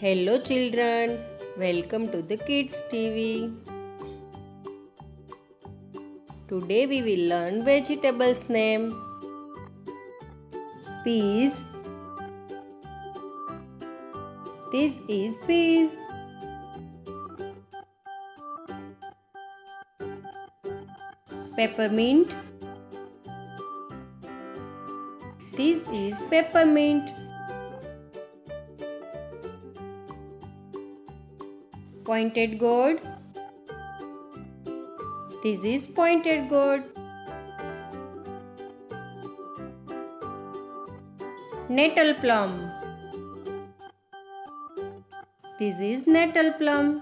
Hello children, welcome to the Kids TV. Today we will learn vegetables name. Peas. This is peas. Peppermint. This is peppermint. Pointed gourd. This is pointed gourd. Nettle plum. This is nettle plum.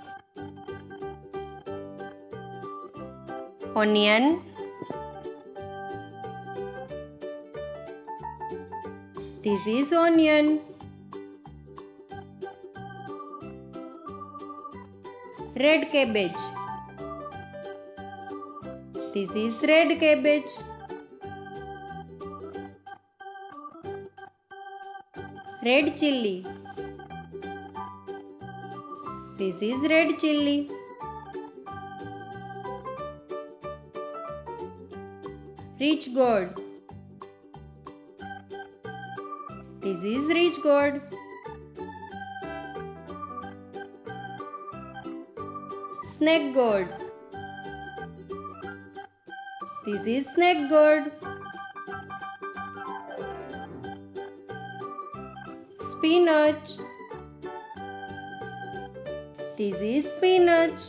Onion. This is onion. Red cabbage. This is red cabbage. Red chilli. This is red chilli. Rich gourd. This is rich gourd. Snake gourd. This is snake gourd. Spinach. This is spinach.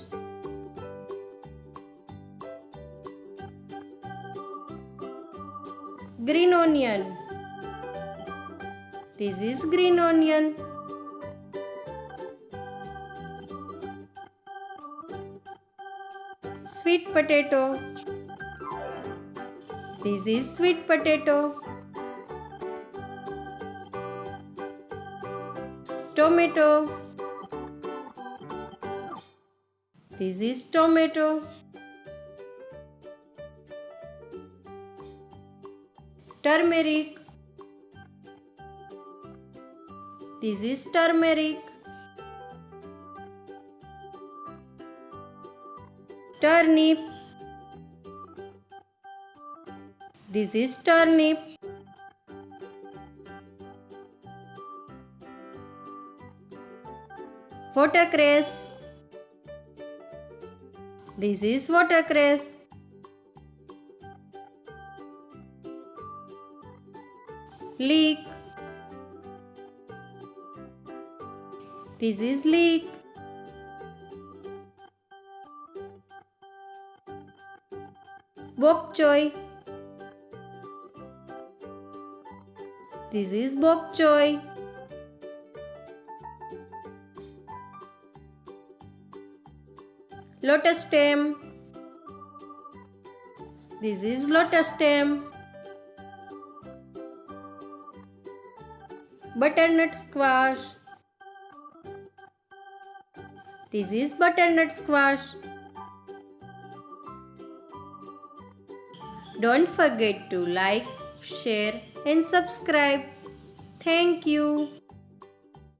Green onion. This is green onion. Sweet potato. This is sweet potato. Tomato. This is tomato. Turmeric. This is turmeric. Turnip. This is turnip. Watercress. This is watercress. Leek. This is leek. Bok choy. This is bok choy. Lotus stem. This is lotus stem. Butternut squash. This is butternut squash. Don't forget to like, share and subscribe. Thank you.